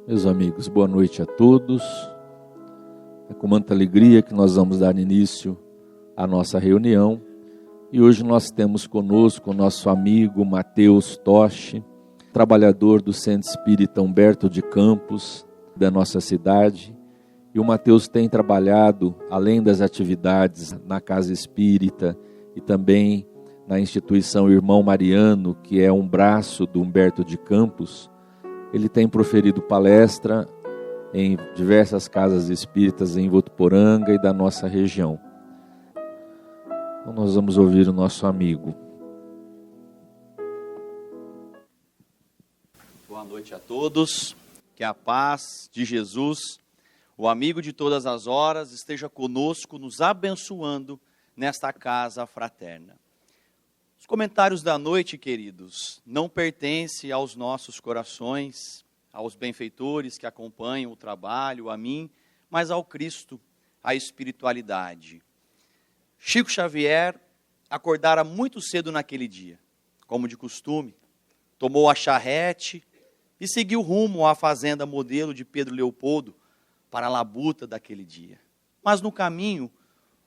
Meus amigos, boa noite a todos. É com muita alegria que nós vamos dar início à nossa reunião. E hoje nós temos conosco o nosso amigo Mateus Toshi, trabalhador do Centro Espírita Humberto de Campos, da nossa cidade. E o Mateus tem trabalhado, além das atividades na Casa Espírita e também na instituição Irmão Mariano, que é um braço do Humberto de Campos. Ele tem proferido palestra em diversas casas espíritas em Votuporanga e da nossa região. Então nós vamos ouvir o nosso amigo. Boa noite a todos. Que a paz de Jesus, o amigo de todas as horas, esteja conosco, nos abençoando nesta casa fraterna. Os comentários da noite, queridos, não pertencem aos nossos corações, aos benfeitores que acompanham o trabalho, a mim, mas ao Cristo, à espiritualidade. Chico Xavier acordara muito cedo naquele dia, como de costume, tomou a charrete e seguiu rumo à fazenda modelo de Pedro Leopoldo para a labuta daquele dia. Mas no caminho,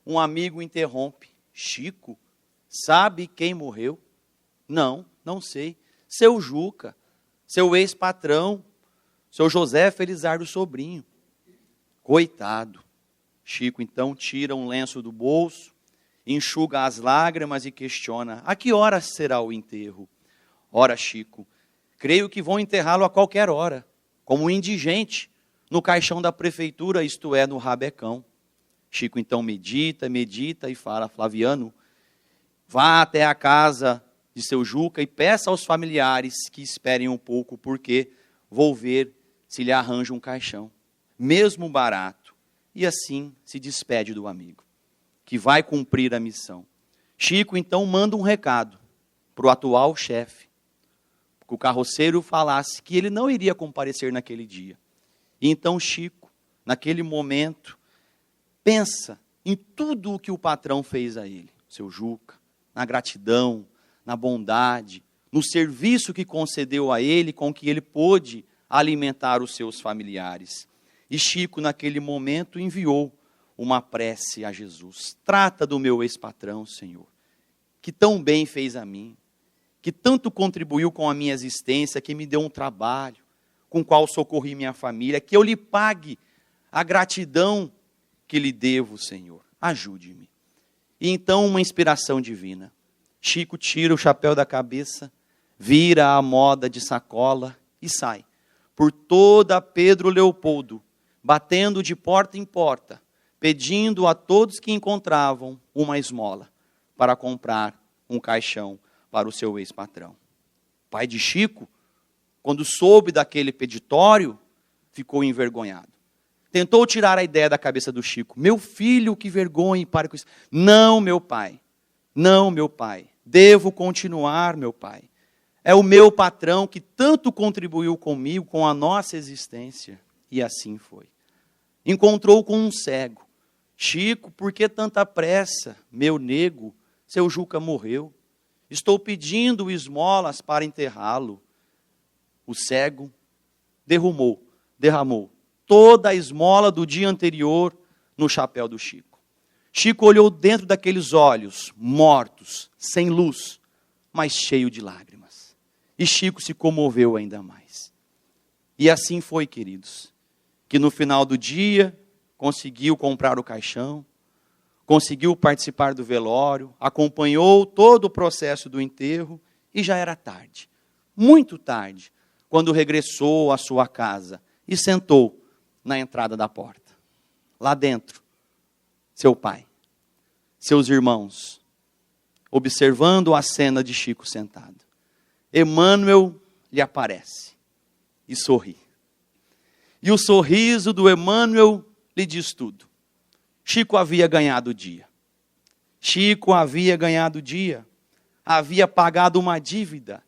um amigo interrompe: Chico, sabe quem morreu? Não, não sei. Seu Juca, seu ex-patrão, seu José Felizardo Sobrinho. Coitado. Chico então tira um lenço do bolso, enxuga as lágrimas e questiona: a que hora será o enterro? Ora, Chico, creio que vão enterrá-lo a qualquer hora, como um indigente, no caixão da prefeitura, isto é, no rabecão. Chico então medita e fala: Flaviano, vá até a casa de seu Juca e peça aos familiares que esperem um pouco, porque vou ver se lhe arranja um caixão, mesmo barato. E assim se despede do amigo, que vai cumprir a missão. Chico então manda um recado para o atual chefe, que o carroceiro falasse que ele não iria comparecer naquele dia. E então Chico, naquele momento, pensa em tudo o que o patrão fez a ele, seu Juca, na gratidão, na bondade, no serviço que concedeu a ele, com que ele pôde alimentar os seus familiares. E Chico, naquele momento, enviou uma prece a Jesus: trata do meu ex-patrão, Senhor, que tão bem fez a mim, que tanto contribuiu com a minha existência, que me deu um trabalho, com o qual socorri minha família, que eu lhe pague a gratidão que lhe devo, Senhor. Ajude-me. E então uma inspiração divina. Chico tira o chapéu da cabeça, vira a moda de sacola e sai por toda Pedro Leopoldo, batendo de porta em porta, pedindo a todos que encontravam uma esmola para comprar um caixão para o seu ex-patrão. Pai de Chico, quando soube daquele peditório, ficou envergonhado. Tentou tirar a ideia da cabeça do Chico: meu filho, que vergonha, pare com isso. Não, meu pai, devo continuar, meu pai. É o meu patrão que tanto contribuiu comigo, com a nossa existência. E assim foi. Encontrou com um cego. Chico, por que tanta pressa? Meu nego, seu Juca morreu. Estou pedindo esmolas para enterrá-lo. O cego derramou toda a esmola do dia anterior no chapéu do Chico. Chico olhou dentro daqueles olhos, mortos, sem luz, mas cheio de lágrimas. E Chico se comoveu ainda mais. E assim foi, queridos, que no final do dia conseguiu comprar o caixão, conseguiu participar do velório, acompanhou todo o processo do enterro, e já era tarde, muito tarde, quando regressou à sua casa e sentou na entrada da porta. Lá dentro, seu pai, seus irmãos, observando a cena de Chico sentado. Emmanuel lhe aparece e sorri. E o sorriso do Emmanuel lhe diz tudo. Chico havia ganhado o dia. Chico havia ganhado o dia. Havia pagado uma dívida.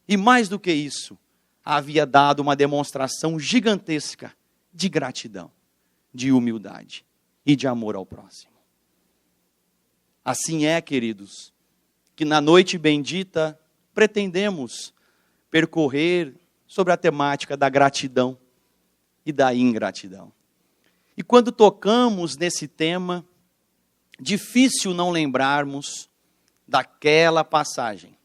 E mais do que isso, havia dado uma demonstração gigantesca de gratidão, de humildade e de amor ao próximo. Assim é, queridos, que na noite bendita pretendemos percorrer sobre a temática da gratidão, e da ingratidão. E quando tocamos nesse tema, difícil não lembrarmos daquela passagem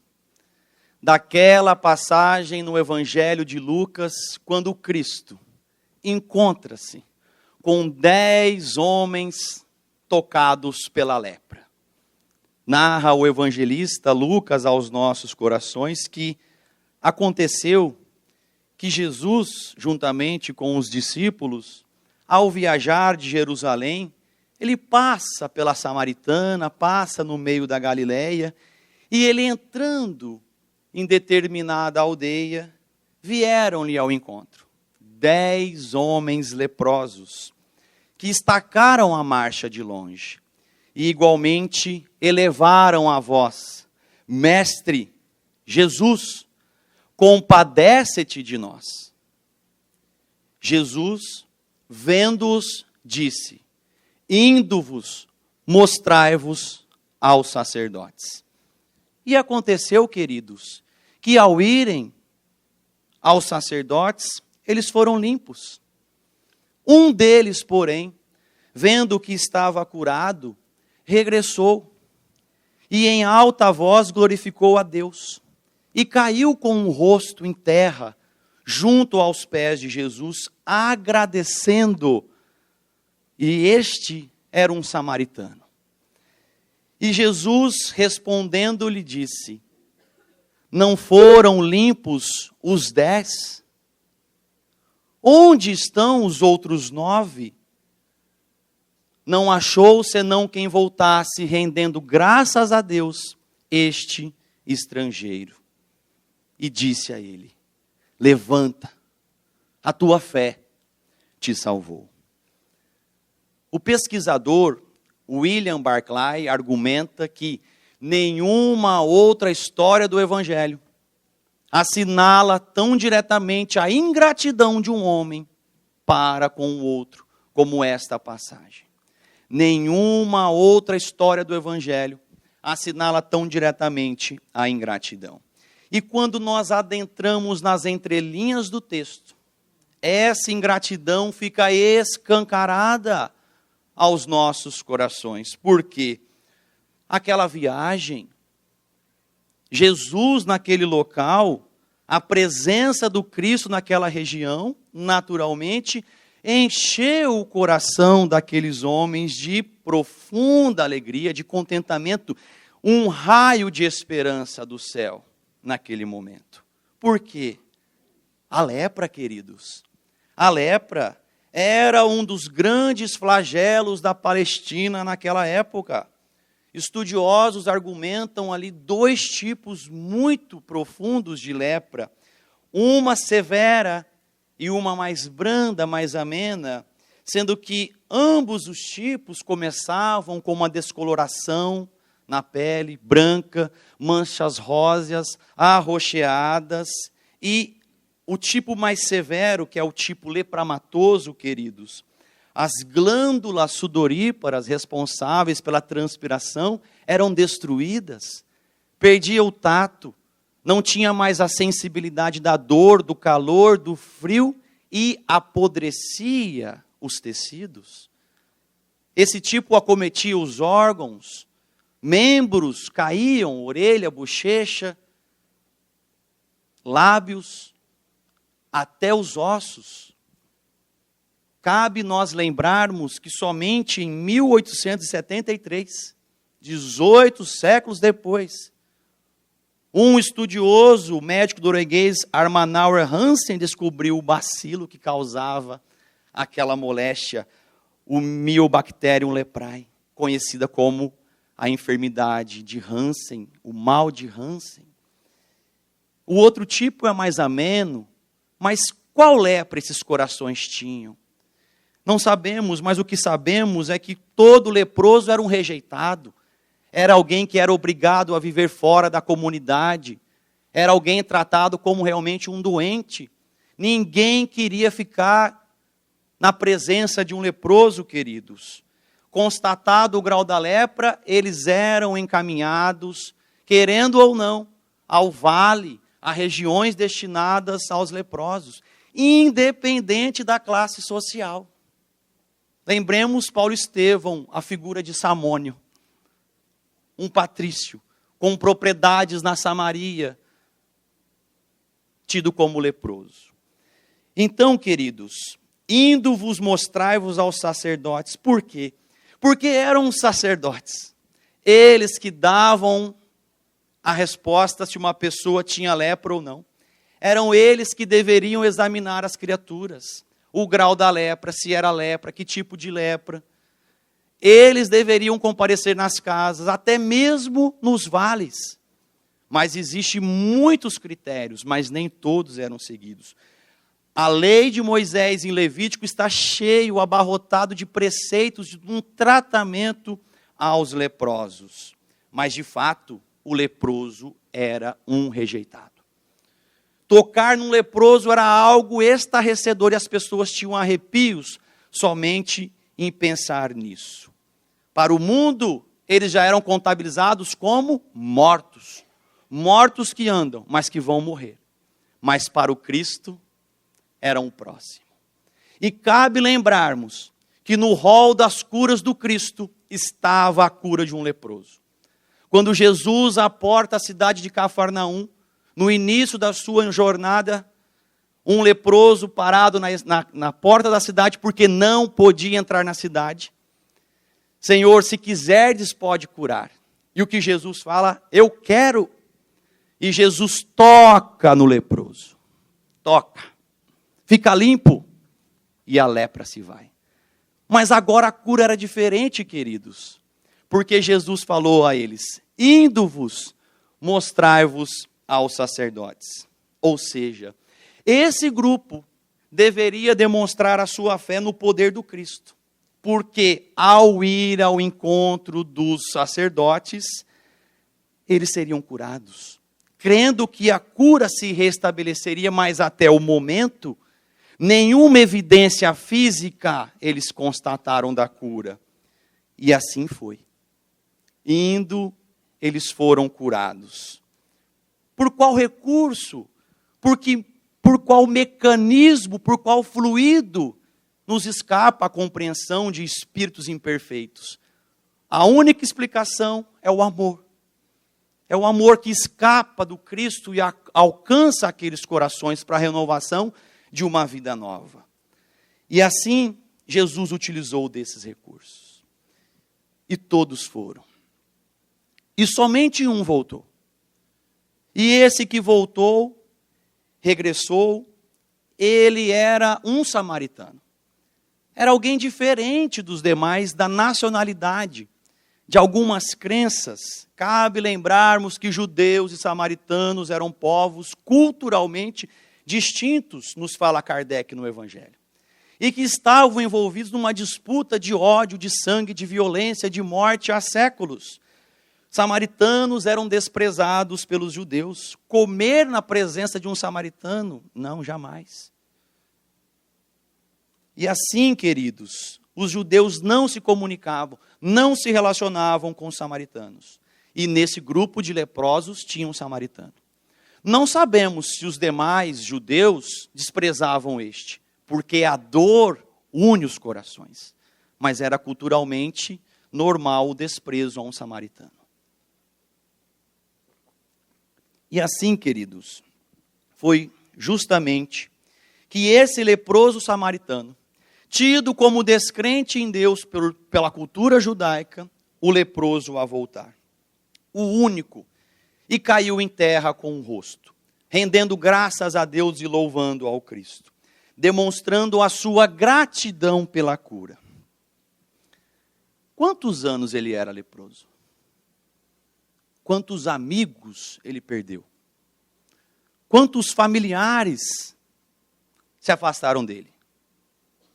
no Evangelho de Lucas, quando Cristo encontra-se com 10 homens tocados pela lepra. Narra o evangelista Lucas aos nossos corações que aconteceu que Jesus, juntamente com os discípulos, ao viajar de Jerusalém, ele passa pela Samaritana, passa no meio da Galileia, e ele entrando em determinada aldeia, vieram-lhe ao encontro 10 homens leprosos, que estacaram a marcha de longe, e igualmente elevaram a voz: Mestre, Jesus, compadece-te de nós. Jesus, vendo-os, disse: Indo-vos, mostrai-vos aos sacerdotes. E aconteceu, queridos, que ao irem aos sacerdotes, eles foram limpos. Um deles, porém, vendo que estava curado, regressou e em alta voz glorificou a Deus. E caiu com o rosto em terra, junto aos pés de Jesus, agradecendo. E este era um samaritano. E Jesus, respondendo, lhe disse: Não foram limpos os 10? Onde estão os outros 9? Não achou senão quem voltasse rendendo graças a Deus este estrangeiro. E disse a ele: Levanta, a tua fé te salvou. O pesquisador William Barclay argumenta que nenhuma outra história do Evangelho assinala tão diretamente a ingratidão de um homem para com o outro, como esta passagem. Nenhuma outra história do Evangelho assinala tão diretamente a ingratidão. E quando nós adentramos nas entrelinhas do texto, essa ingratidão fica escancarada aos nossos corações. Porque aquela viagem, Jesus naquele local, a presença do Cristo naquela região, naturalmente, encheu o coração daqueles homens de profunda alegria, de contentamento, um raio de esperança do céu naquele momento. Por quê? A lepra, queridos, a lepra era um dos grandes flagelos da Palestina naquela época. Estudiosos argumentam ali 2 tipos muito profundos de lepra. Uma severa e uma mais branda, mais amena, sendo que ambos os tipos começavam com uma descoloração na pele, branca, manchas róseas, arroxeadas, e o tipo mais severo, que é o tipo lepramatoso, queridos, as glândulas sudoríparas responsáveis pela transpiração eram destruídas, perdia o tato, não tinha mais a sensibilidade da dor, do calor, do frio e apodrecia os tecidos. Esse tipo acometia os órgãos, membros caíam, orelha, bochecha, lábios, até os ossos. Cabe nós lembrarmos que somente em 1873, 18 séculos depois, um estudioso, médico norueguês, Armanauer Hansen, descobriu o bacilo que causava aquela moléstia, o Mycobacterium leprae, conhecida como a enfermidade de Hansen, o mal de Hansen. O outro tipo é mais ameno, mas qual lepra esses corações tinham? Não sabemos, mas o que sabemos é que todo leproso era um rejeitado. Era alguém que era obrigado a viver fora da comunidade. Era alguém tratado como realmente um doente. Ninguém queria ficar na presença de um leproso, queridos. Constatado o grau da lepra, eles eram encaminhados, querendo ou não, ao vale, a regiões destinadas aos leprosos. independente da classe social. Lembremos Paulo Estevão, a figura de Samônio, um patrício, com propriedades na Samaria, tido como leproso. Então, queridos, indo-vos mostrai-vos aos sacerdotes. Por quê? Porque eram os sacerdotes, eles que davam a resposta se uma pessoa tinha lepra ou não. Eram eles que deveriam examinar as criaturas, o grau da lepra, se era lepra, que tipo de lepra. Eles deveriam comparecer nas casas, até mesmo nos vales. Mas existem muitos critérios, mas nem todos eram seguidos. A lei de Moisés em Levítico está cheio, abarrotado de preceitos de um tratamento aos leprosos. Mas, de fato, o leproso era um rejeitado. Tocar num leproso era algo estarrecedor e as pessoas tinham arrepios somente em pensar nisso. Para o mundo, eles já eram contabilizados como mortos. Mortos que andam, mas que vão morrer. Mas para o Cristo, eram o próximo. E cabe lembrarmos que no rol das curas do Cristo estava a cura de um leproso. Quando Jesus aporta a cidade de Cafarnaum, no início da sua jornada, um leproso parado na porta da cidade, porque não podia entrar na cidade. Senhor, se quiserdes, pode curar. E o que Jesus fala? Eu quero. E Jesus toca no leproso. Toca. Fica limpo. E a lepra se vai. Mas agora a cura era diferente, queridos. Porque Jesus falou a eles, indo-vos, mostrai-vos aos sacerdotes. Ou seja, esse grupo deveria demonstrar a sua fé no poder do Cristo. Porque ao ir ao encontro dos sacerdotes, eles seriam curados. Crendo que a cura se restabeleceria, mas até o momento, nenhuma evidência física eles constataram da cura. E assim foi. Indo, eles foram curados. Por qual recurso? Por qual mecanismo? Por qual fluido nos escapa a compreensão de espíritos imperfeitos? A única explicação é o amor. É o amor que escapa do Cristo e alcança aqueles corações para a renovação de uma vida nova. E assim, Jesus utilizou desses recursos. E todos foram. E somente um voltou. E esse que voltou, regressou, ele era um samaritano. Era alguém diferente dos demais, da nacionalidade, de algumas crenças. Cabe lembrarmos que judeus e samaritanos eram povos culturalmente distintos, nos fala Kardec no Evangelho. E que estavam envolvidos numa disputa de ódio, de sangue, de violência, de morte há séculos. Samaritanos eram desprezados pelos judeus. Comer na presença de um samaritano? Não, jamais. E assim, queridos, os judeus não se comunicavam, não se relacionavam com os samaritanos. E nesse grupo de leprosos tinha um samaritano. Não sabemos se os demais judeus desprezavam este, porque a dor une os corações. Mas era culturalmente normal o desprezo a um samaritano. E assim, queridos, foi justamente que esse leproso samaritano, tido como descrente em Deus pela cultura judaica, o leproso a voltar. O único, e caiu em terra com o rosto, rendendo graças a Deus e louvando ao Cristo, demonstrando a sua gratidão pela cura. Quantos anos ele era leproso? Quantos amigos ele perdeu? Quantos familiares se afastaram dele?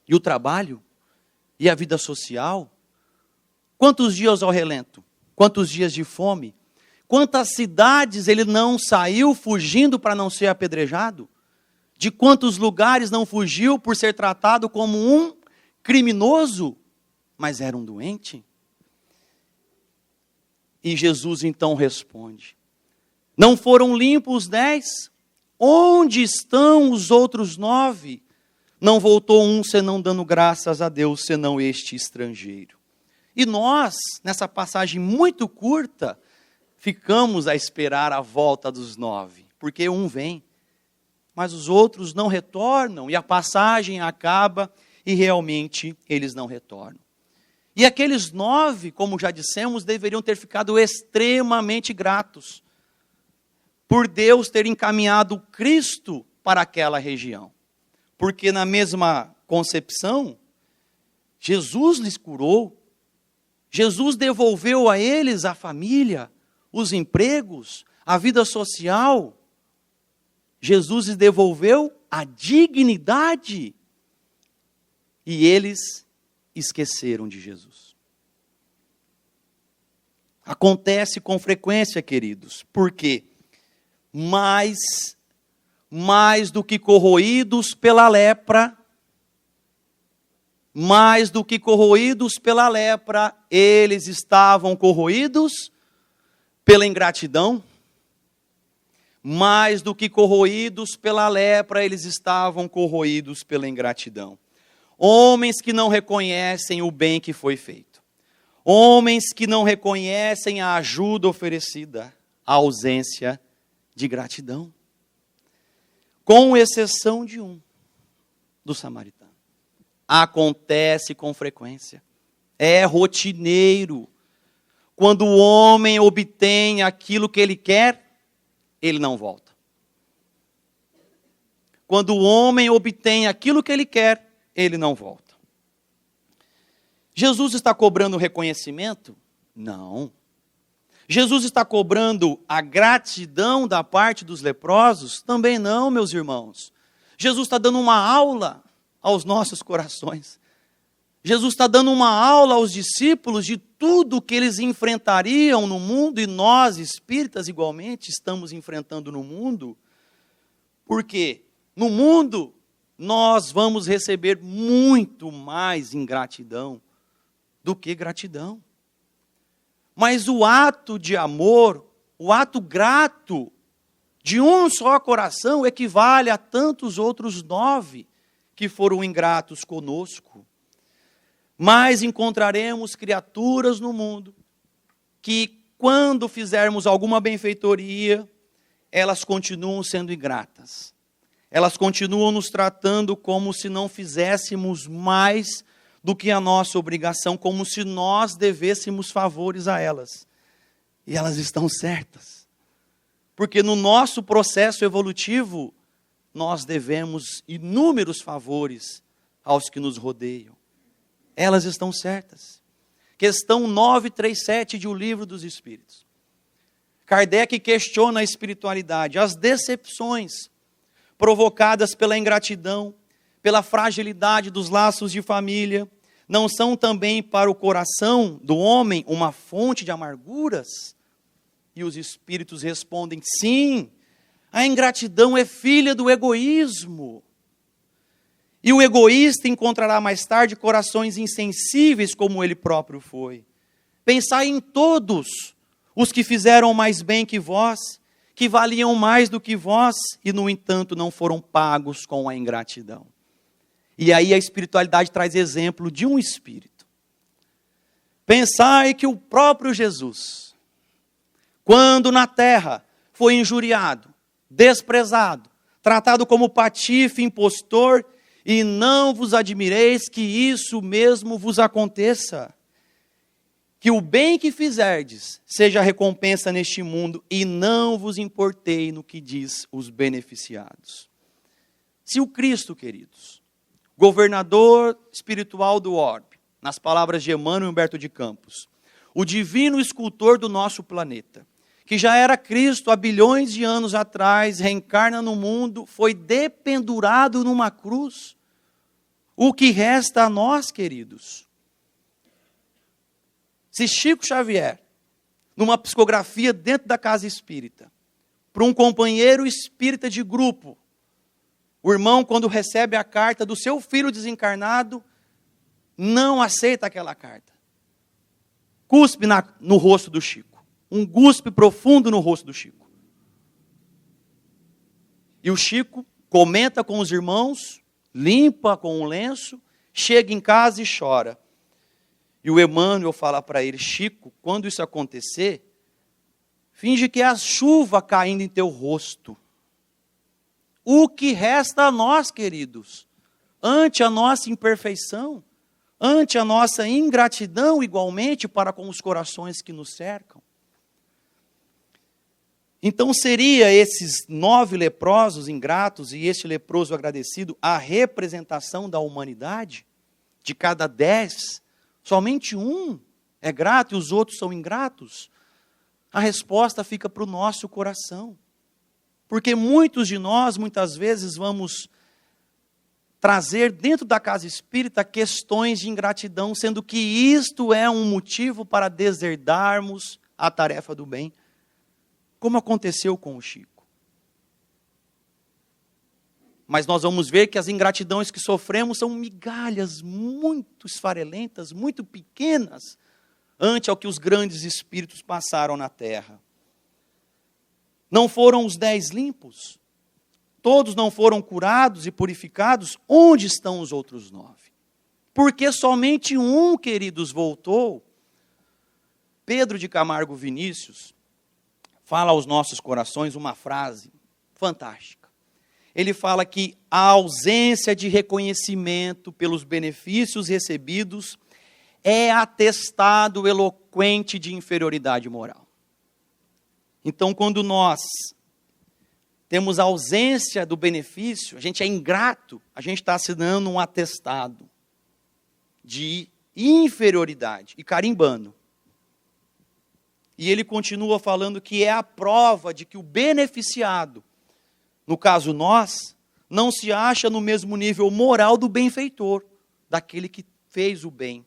E o trabalho? E a vida social? Quantos dias ao relento? Quantos dias de fome? Quantas cidades ele não saiu fugindo para não ser apedrejado? De quantos lugares não fugiu por ser tratado como um criminoso, mas era um doente? E Jesus então responde: não foram limpos os 10? Onde estão os outros 9? Não voltou um senão dando graças a Deus, senão este estrangeiro. E nós, nessa passagem muito curta, ficamos a esperar a volta dos 9, porque um vem, mas os outros não retornam, e a passagem acaba e realmente eles não retornam. E aqueles 9, como já dissemos, deveriam ter ficado extremamente gratos por Deus ter encaminhado Cristo para aquela região. Porque na mesma concepção, Jesus lhes curou, Jesus devolveu a eles a família, os empregos, a vida social. Jesus lhes devolveu a dignidade. E eles esqueceram de Jesus. Acontece com frequência, queridos, porque mais do que corroídos pela lepra, eles estavam corroídos pela ingratidão. Mais do que corroídos pela lepra, eles estavam corroídos pela ingratidão. Homens que não reconhecem o bem que foi feito. Homens que não reconhecem a ajuda oferecida, a ausência de gratidão. Com exceção de um, do samaritano. Acontece com frequência. É rotineiro. Quando o homem obtém aquilo que ele quer, ele não volta. Quando o homem obtém aquilo que ele quer, ele não volta. Jesus está cobrando reconhecimento? Não. Jesus está cobrando a gratidão da parte dos leprosos? Também não, meus irmãos. Jesus está dando uma aula aos nossos corações. Jesus está dando uma aula aos discípulos de tudo que eles enfrentariam no mundo, e nós, espíritas, igualmente, estamos enfrentando no mundo. Porque no mundo nós vamos receber muito mais ingratidão do que gratidão. Mas o ato de amor, o ato grato de um só coração equivale a tantos outros 9 que foram ingratos conosco. Mas encontraremos criaturas no mundo que, quando fizermos alguma benfeitoria, elas continuam sendo ingratas. Elas continuam nos tratando como se não fizéssemos mais do que a nossa obrigação, como se nós devêssemos favores a elas. E elas estão certas. Porque no nosso processo evolutivo, nós devemos inúmeros favores aos que nos rodeiam. Elas estão certas. Questão 937 de O Livro dos Espíritos. Kardec questiona a espiritualidade, as decepções provocadas pela ingratidão, pela fragilidade dos laços de família, não são também para o coração do homem uma fonte de amarguras? E os espíritos respondem, sim, a ingratidão é filha do egoísmo. E o egoísta encontrará mais tarde corações insensíveis como ele próprio foi. Pensai em todos os que fizeram mais bem que vós, que valiam mais do que vós, e no entanto não foram pagos com a ingratidão. E aí a espiritualidade traz exemplo de um espírito. Pensai que o próprio Jesus, quando na terra foi injuriado, desprezado, tratado como patife, impostor, e não vos admireis que isso mesmo vos aconteça. Que o bem que fizerdes seja a recompensa neste mundo, e não vos importei no que diz os beneficiados. Se o Cristo, queridos, governador espiritual do orbe, nas palavras de Emmanuel Humberto de Campos, o divino escultor do nosso planeta, que já era Cristo há bilhões de anos atrás, reencarna no mundo, foi dependurado numa cruz. O que resta a nós, queridos? Se Chico Xavier, numa psicografia dentro da casa espírita, para um companheiro espírita de grupo, o irmão, quando recebe a carta do seu filho desencarnado, não aceita aquela carta. Cuspe no rosto do Chico. Um cuspe profundo no rosto do Chico. E o Chico comenta com os irmãos, limpa com um lenço, chega em casa e chora. E o Emmanuel fala para ele: Chico, quando isso acontecer, finge que é a chuva caindo em teu rosto. O que resta a nós, queridos, ante a nossa imperfeição, ante a nossa ingratidão, igualmente, para com os corações que nos cercam? Então, seria esses 9 leprosos ingratos e este leproso agradecido a representação da humanidade? De cada 10, somente um é grato e os outros são ingratos? A resposta fica para o nosso coração. Porque muitos de nós, muitas vezes, vamos trazer dentro da casa espírita questões de ingratidão, sendo que isto é um motivo para deserdarmos a tarefa do bem, como aconteceu com o Chico. Mas nós vamos ver que as ingratidões que sofremos são migalhas muito esfarelentas, muito pequenas, ante ao que os grandes espíritos passaram na terra. Não foram os 10 limpos? Todos não foram curados e purificados? Onde estão os outros 9? Porque somente um, queridos, voltou. Pedro de Camargo Vinícius fala aos nossos corações uma frase fantástica. Ele fala que a ausência de reconhecimento pelos benefícios recebidos é atestado eloquente de inferioridade moral. Então, quando nós temos a ausência do benefício, a gente é ingrato, a gente está assinando um atestado de inferioridade e carimbando. E ele continua falando que é a prova de que o beneficiado, no caso nós, não se acha no mesmo nível moral do benfeitor, daquele que fez o bem.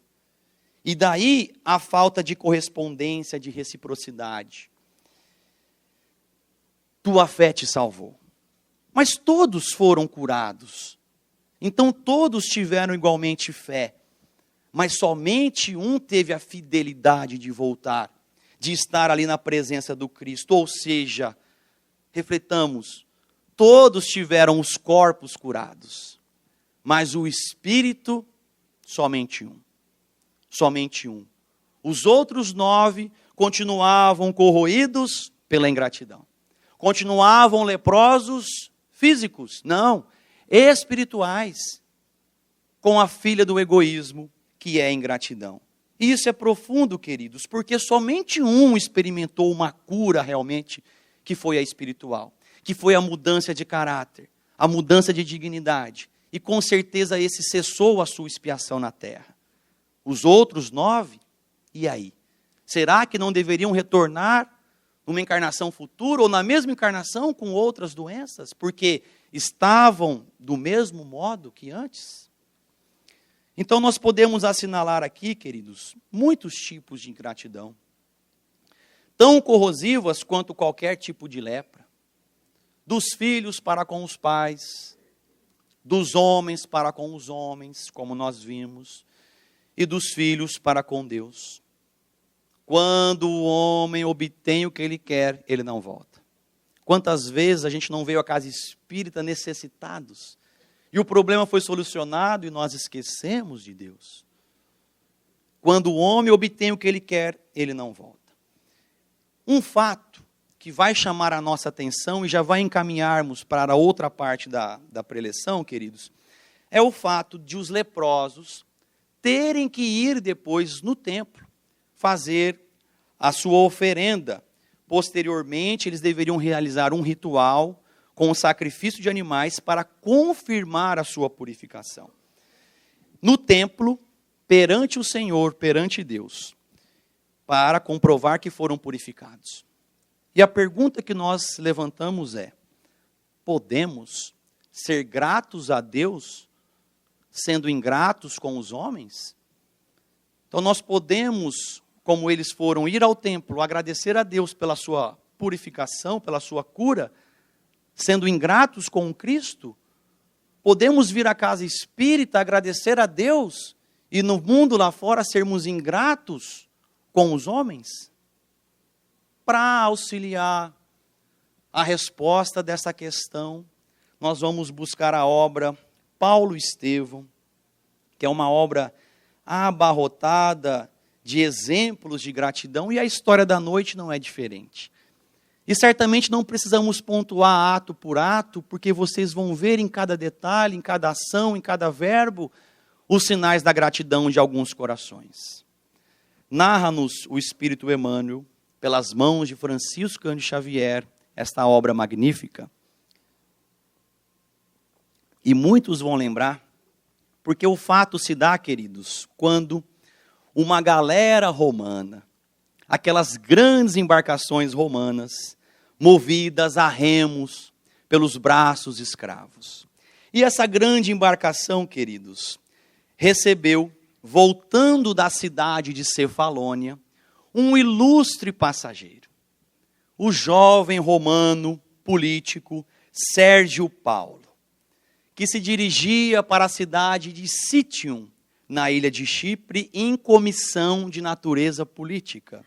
E daí a falta de correspondência, de reciprocidade. Tua fé te salvou. Mas todos foram curados. Então todos tiveram igualmente fé. Mas somente um teve a fidelidade de voltar, de estar ali na presença do Cristo. Ou seja, refletamos, todos tiveram os corpos curados, mas o espírito, somente um. Somente um. Os outros 9 continuavam corroídos pela ingratidão. Continuavam leprosos físicos, não, espirituais, com a filha do egoísmo, que é a ingratidão. E isso é profundo, queridos, porque somente um experimentou uma cura realmente, que foi a espiritual, que foi a mudança de caráter, a mudança de dignidade, e com certeza esse cessou a sua expiação na terra. Os outros 9, e aí? Será que não deveriam retornar numa encarnação futura, ou na mesma encarnação com outras doenças, porque estavam do mesmo modo que antes? Então nós podemos assinalar aqui, queridos, muitos tipos de ingratidão, tão corrosivas quanto qualquer tipo de lepra, dos filhos para com os pais, dos homens para com os homens, como nós vimos, e dos filhos para com Deus. Quando o homem obtém o que ele quer, ele não volta. Quantas vezes a gente não veio à casa espírita necessitados, e o problema foi solucionado e nós esquecemos de Deus. Quando o homem obtém o que ele quer, ele não volta. Um fato que vai chamar a nossa atenção e já vai encaminharmos para a outra parte da preleção, queridos, é o fato de os leprosos terem que ir depois no templo fazer a sua oferenda. Posteriormente, eles deveriam realizar um ritual com o sacrifício de animais para confirmar a sua purificação. No templo, perante o Senhor, perante Deus, para comprovar que foram purificados. E a pergunta que nós levantamos é: podemos ser gratos a Deus sendo ingratos com os homens? Então nós podemos, como eles foram, ir ao templo, agradecer a Deus pela sua purificação, pela sua cura, sendo ingratos com Cristo? Podemos vir à casa espírita, agradecer a Deus, e no mundo lá fora sermos ingratos com os homens? Para auxiliar a resposta dessa questão, nós vamos buscar a obra Paulo e Estevão, que é uma obra abarrotada de exemplos de gratidão, e a história da noite não é diferente. E certamente não precisamos pontuar ato por ato, porque vocês vão ver em cada detalhe, em cada ação, em cada verbo, os sinais da gratidão de alguns corações. Narra-nos o Espírito Emmanuel, pelas mãos de Francisco Cândido Xavier, esta obra magnífica. E muitos vão lembrar, porque o fato se dá, queridos, quando uma galera romana, aquelas grandes embarcações romanas, movidas a remos pelos braços escravos. E essa grande embarcação, queridos, recebeu, voltando da cidade de Cefalônia, um ilustre passageiro, o jovem romano político Sérgio Paulo, que se dirigia para a cidade de Citium, na ilha de Chipre, em comissão de natureza política.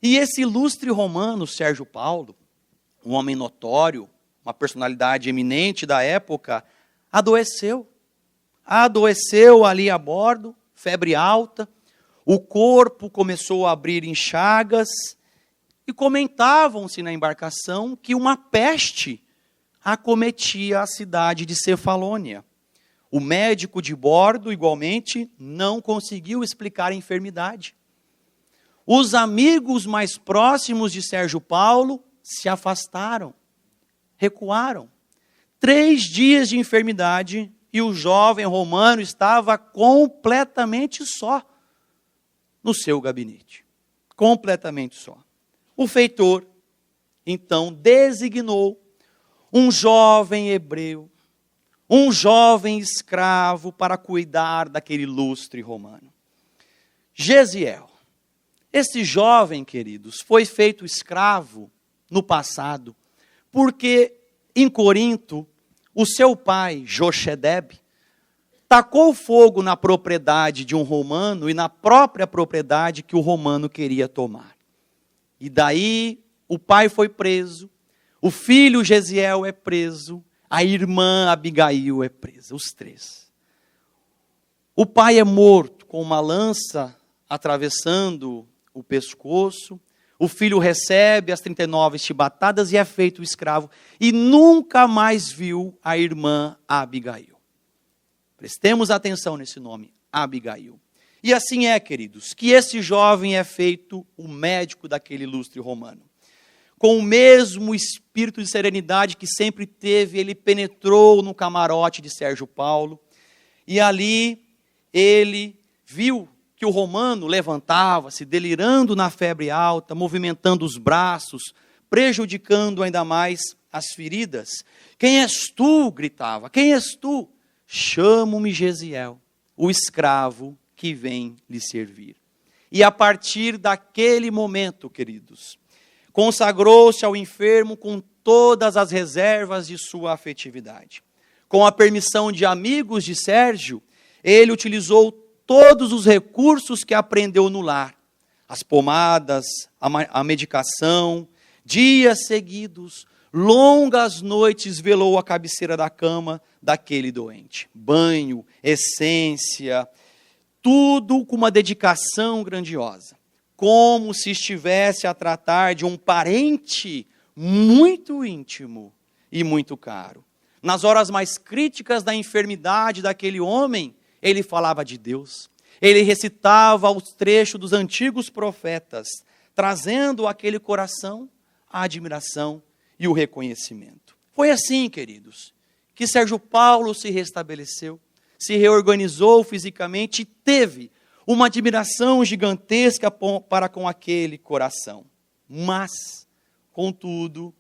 E esse ilustre romano, Sérgio Paulo, um homem notório, uma personalidade eminente da época, adoeceu. Adoeceu ali a bordo, febre alta, o corpo começou a abrir em chagas, e comentavam-se na embarcação que uma peste acometia a cidade de Cefalônia. O médico de bordo, igualmente, não conseguiu explicar a enfermidade. Os amigos mais próximos de Sérgio Paulo se afastaram, recuaram. 3 dias de enfermidade e o jovem romano estava completamente só no seu gabinete. Completamente só. O feitor, então, designou um jovem hebreu, um jovem escravo para cuidar daquele ilustre romano. Gesiel. Esse jovem, queridos, foi feito escravo no passado, porque em Corinto, o seu pai, Jochedeb, tacou fogo na propriedade de um romano e na própria propriedade que o romano queria tomar. E daí o pai foi preso, o filho Gesiel é preso, a irmã Abigail é presa, os 3. O pai é morto com uma lança atravessando o pescoço, o filho recebe as 39 chibatadas e é feito escravo, e nunca mais viu a irmã Abigail. Prestemos atenção nesse nome, Abigail. E assim é, queridos, que esse jovem é feito o médico daquele ilustre romano. Com o mesmo espírito de serenidade que sempre teve, ele penetrou no camarote de Sérgio Paulo, e ali ele viu que o romano levantava-se, delirando na febre alta, movimentando os braços, prejudicando ainda mais as feridas. Quem és tu? Gritava. Quem és tu? Chamo-me Gesiel, o escravo que vem lhe servir. E a partir daquele momento, queridos, consagrou-se ao enfermo com todas as reservas de sua afetividade. Com a permissão de amigos de Sérgio, ele utilizou todos os recursos que aprendeu no lar. As pomadas, a medicação, dias seguidos, longas noites velou a cabeceira da cama daquele doente. Banho, essência, tudo com uma dedicação grandiosa. Como se estivesse a tratar de um parente muito íntimo e muito caro. Nas horas mais críticas da enfermidade daquele homem, ele falava de Deus. Ele recitava os trechos dos antigos profetas, trazendo àquele coração a admiração e o reconhecimento. Foi assim, queridos, que Sérgio Paulo se restabeleceu, se reorganizou fisicamente e teve uma admiração gigantesca para com aquele coração. Mas, contudo,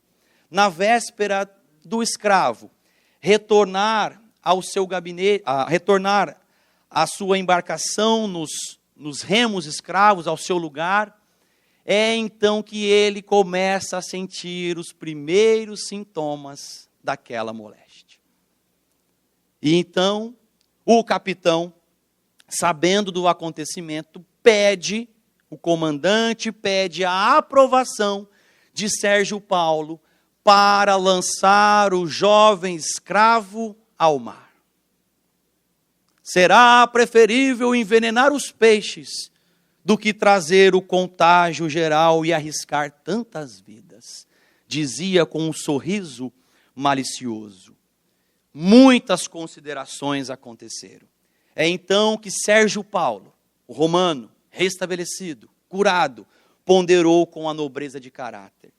na véspera do escravo retornar ao seu gabinete, retornar à sua embarcação nos remos escravos, ao seu lugar, é então que ele começa a sentir os primeiros sintomas daquela moléstia. E então, o capitão, sabendo do acontecimento, o comandante pede a aprovação de Sérgio Paulo para lançar o jovem escravo ao mar. Será preferível envenenar os peixes do que trazer o contágio geral e arriscar tantas vidas, dizia com um sorriso malicioso. Muitas considerações aconteceram. É então que Sérgio Paulo, o romano, restabelecido, curado, ponderou com a nobreza de caráter: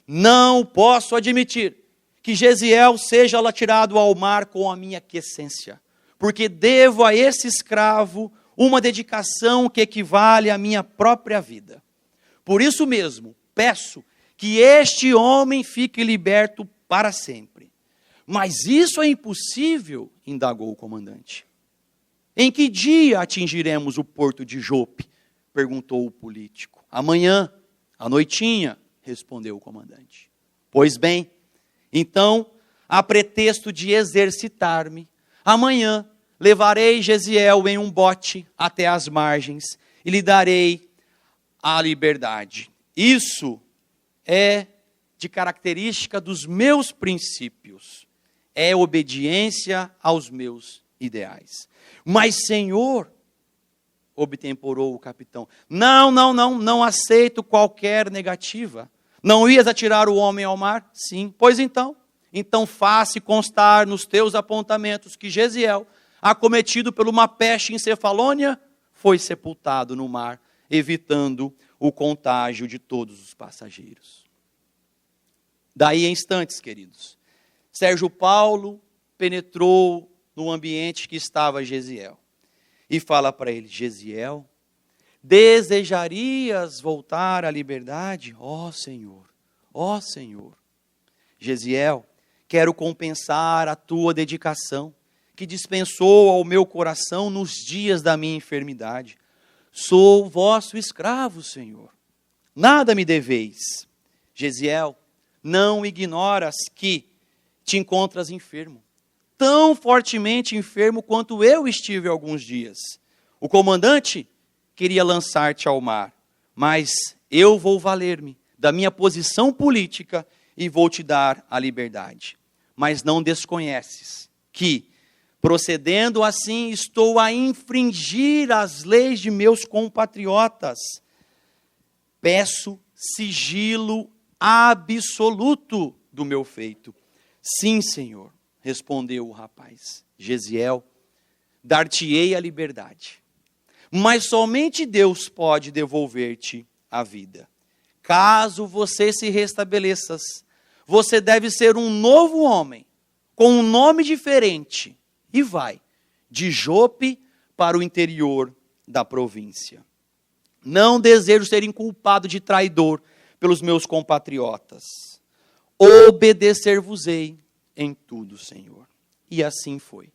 não posso admitir que Gesiel seja atirado ao mar com a minha quiescência, porque devo a esse escravo uma dedicação que equivale à minha própria vida. Por isso mesmo, peço que este homem fique liberto para sempre. Mas isso é impossível, indagou o comandante. Em que dia atingiremos o porto de Jope? Perguntou o político. Amanhã, à noitinha, respondeu o comandante. Pois bem, então, a pretexto de exercitar-me, amanhã levarei Gesiel em um bote até as margens e lhe darei a liberdade. Isso é de característica dos meus princípios. É obediência aos meus ideais. Mas, Senhor, obtemporou o capitão, não aceito qualquer negativa. Não ias atirar o homem ao mar? Sim. Pois então faça constar nos teus apontamentos que Gesiel, acometido por uma peste encefalônia, foi sepultado no mar, evitando o contágio de todos os passageiros. Daí em instantes, queridos, Sérgio Paulo penetrou no ambiente que estava Gesiel e fala para ele: Gesiel, desejarias voltar à liberdade? Ó Senhor, Gesiel, quero compensar a tua dedicação, que dispensou ao meu coração nos dias da minha enfermidade. Sou vosso escravo, Senhor. Nada me deveis. Gesiel, não ignoras que te encontras enfermo, tão fortemente enfermo quanto eu estive alguns dias. O comandante queria lançar-te ao mar, mas eu vou valer-me da minha posição política e vou te dar a liberdade. Mas não desconheces que, procedendo assim, estou a infringir as leis de meus compatriotas. Peço sigilo absoluto do meu feito. Sim, Senhor, respondeu o rapaz. Gesiel, dar-te-ei a liberdade, mas somente Deus pode devolver-te a vida. Caso você se restabeleça, você deve ser um novo homem, com um nome diferente, e vai de Jope para o interior da província. Não desejo ser inculpado de traidor pelos meus compatriotas. Obedecer-vos-ei em tudo, Senhor. E assim foi.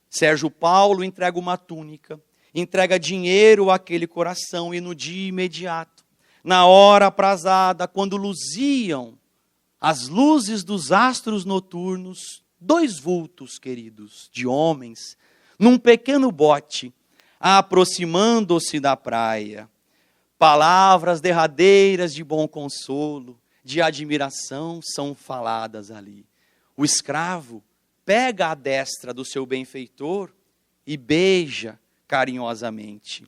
Sérgio Paulo entrega uma túnica, entrega dinheiro àquele coração, e no dia imediato, na hora aprazada, quando luziam as luzes dos astros noturnos, 2 vultos, queridos, de homens, num pequeno bote, aproximando-se da praia. Palavras derradeiras de bom consolo, de admiração, são faladas ali. O escravo pega a destra do seu benfeitor e beija carinhosamente.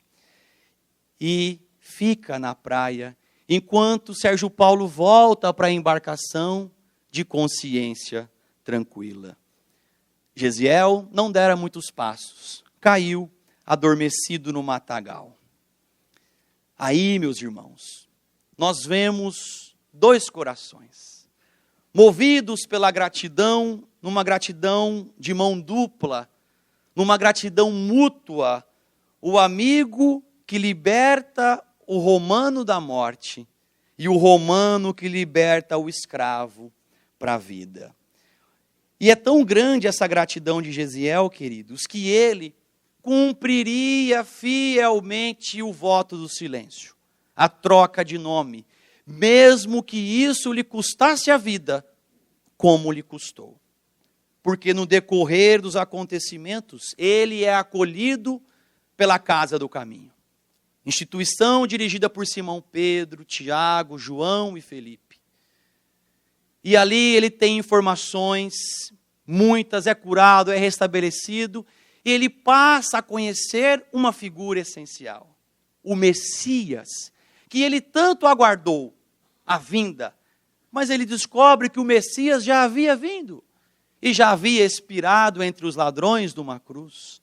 E fica na praia, enquanto Sérgio Paulo volta para a embarcação de consciência tranquila. Gesiel não dera muitos passos, caiu adormecido no matagal. Aí, meus irmãos, nós vemos 2 corações, movidos pela gratidão, numa gratidão de mão dupla, numa gratidão mútua, o amigo que liberta o romano da morte e o romano que liberta o escravo para a vida. E é tão grande essa gratidão de Gesiel, queridos, que ele cumpriria fielmente o voto do silêncio, a troca de nome, mesmo que isso lhe custasse a vida, como lhe custou. Porque no decorrer dos acontecimentos, ele é acolhido pela Casa do Caminho. Instituição dirigida por Simão Pedro, Tiago, João e Felipe. E ali ele tem informações, muitas, é curado, é restabelecido, e ele passa a conhecer uma figura essencial, o Messias, que ele tanto aguardou a vinda, mas ele descobre que o Messias já havia vindo, e já havia expirado entre os ladrões de uma cruz.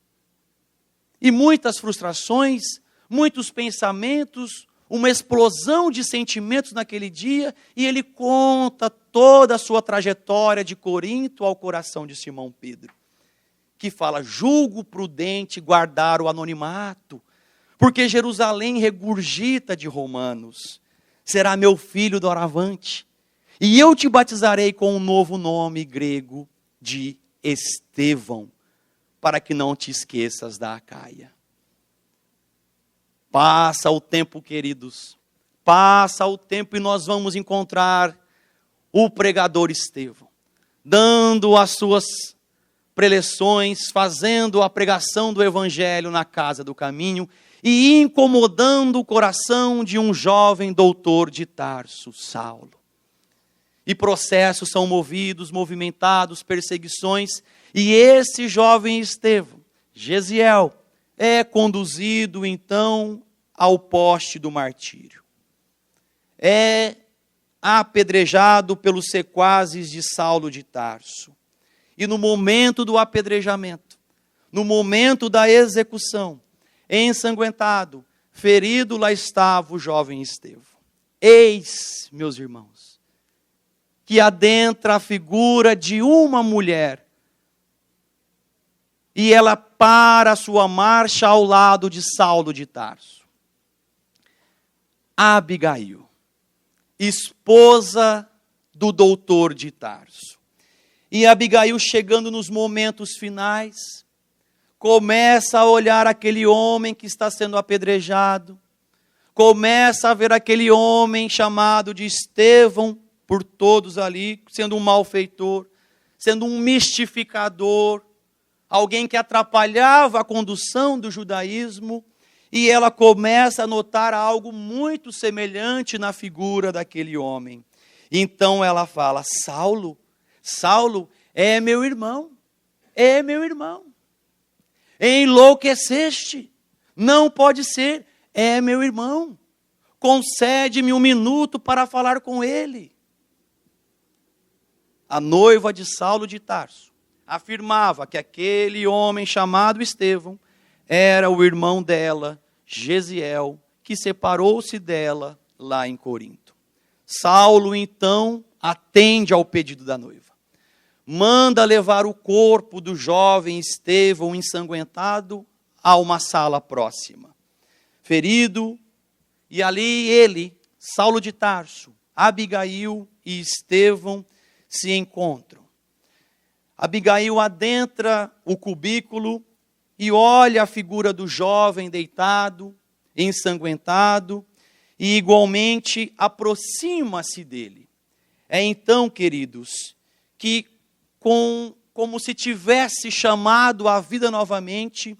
E muitas frustrações, muitos pensamentos, uma explosão de sentimentos naquele dia, e ele conta toda a sua trajetória de Corinto ao coração de Simão Pedro, que fala: julgo prudente guardar o anonimato, porque Jerusalém regurgita de romanos. Será meu filho doravante, e eu te batizarei com um novo nome grego de Estevão, para que não te esqueças da Acaia. Passa o tempo, queridos, passa o tempo e nós vamos encontrar o pregador Estevão, dando as suas preleções, fazendo a pregação do evangelho na casa do caminho e incomodando o coração de um jovem doutor de Tarso, Saulo. E processos são movimentados, perseguições, e esse jovem Estevão, Gesiel, é conduzido então ao poste do martírio. É apedrejado pelos sequazes de Saulo de Tarso. E no momento do apedrejamento, no momento da execução, ensanguentado, ferido, lá estava o jovem Estevão. Eis, meus irmãos, que adentra a figura de uma mulher, e ela para a sua marcha ao lado de Saulo de Tarso. Abigail, esposa do doutor de Tarso. E Abigail, chegando nos momentos finais, começa a olhar aquele homem que está sendo apedrejado, começa a ver aquele homem chamado de Estevão, por todos ali, sendo um malfeitor, sendo um mistificador, alguém que atrapalhava a condução do judaísmo, e ela começa a notar algo muito semelhante na figura daquele homem. Então ela fala: Saulo, Saulo é meu irmão, é meu irmão. Enlouqueceste, não pode ser, é meu irmão. Concede-me um minuto para falar com ele. A noiva de Saulo de Tarso afirmava que aquele homem chamado Estevão era o irmão dela, Gesiel, que separou-se dela lá em Corinto. Saulo, então, atende ao pedido da noiva. Manda levar o corpo do jovem Estevão ensanguentado a uma sala próxima. Ferido, e ali ele, Saulo de Tarso, Abigail e Estevão se encontram. Abigail adentra o cubículo e olha a figura do jovem deitado, ensanguentado, e igualmente aproxima-se dele. É então, queridos, que como se tivesse chamado à vida novamente,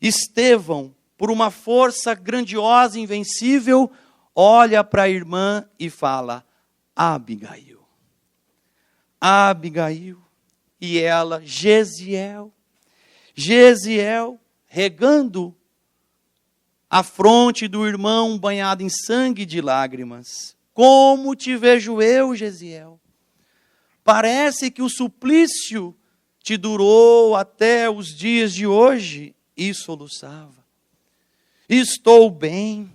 Estevão, por uma força grandiosa e invencível, olha para a irmã e fala: Abigail. Abigail, e ela, Gesiel, regando a fronte do irmão banhado em sangue e de lágrimas. Como te vejo eu, Gesiel? Parece que o suplício te durou até os dias de hoje. E soluçava. Estou bem,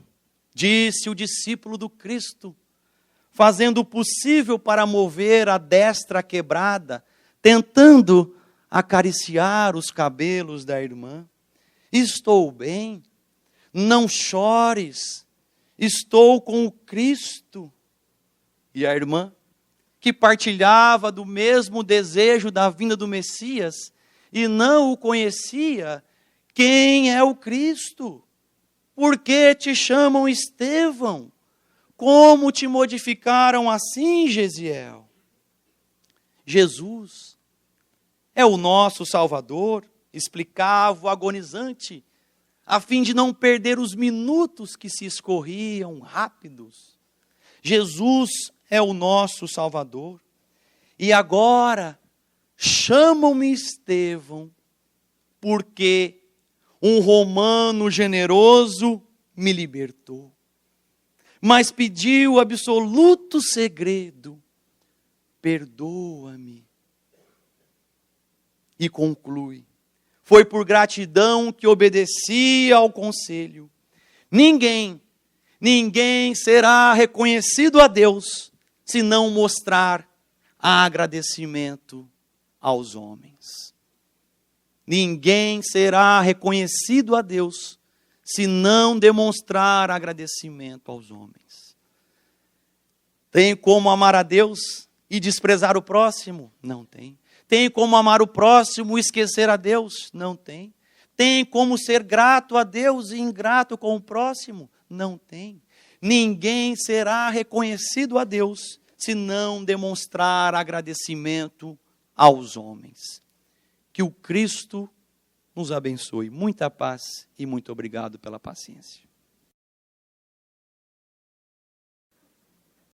disse o discípulo do Cristo, fazendo o possível para mover a destra quebrada, tentando acariciar os cabelos da irmã. Estou bem, não chores, estou com o Cristo. E a irmã, que partilhava do mesmo desejo da vinda do Messias e não o conhecia: quem é o Cristo? Por que te chamam Estevão? Como te modificaram assim, Gesiel? Jesus é o nosso Salvador, explicava o agonizante, a fim de não perder os minutos que se escorriam rápidos. Jesus é o nosso Salvador. E agora chamam-me Estevão, porque um romano generoso me libertou, mas pediu absoluto segredo: perdoa-me. E conclui: foi por gratidão que obedeci ao conselho. Ninguém será reconhecido a Deus se não mostrar agradecimento aos homens. Ninguém será reconhecido a Deus se não demonstrar agradecimento aos homens. Tem como amar a Deus e desprezar o próximo? Não tem. Tem como amar o próximo e esquecer a Deus? Não tem. Tem como ser grato a Deus e ingrato com o próximo? Não tem. Ninguém será reconhecido a Deus se não demonstrar agradecimento aos homens. Que o Cristo nos abençoe. Muita paz e muito obrigado pela paciência.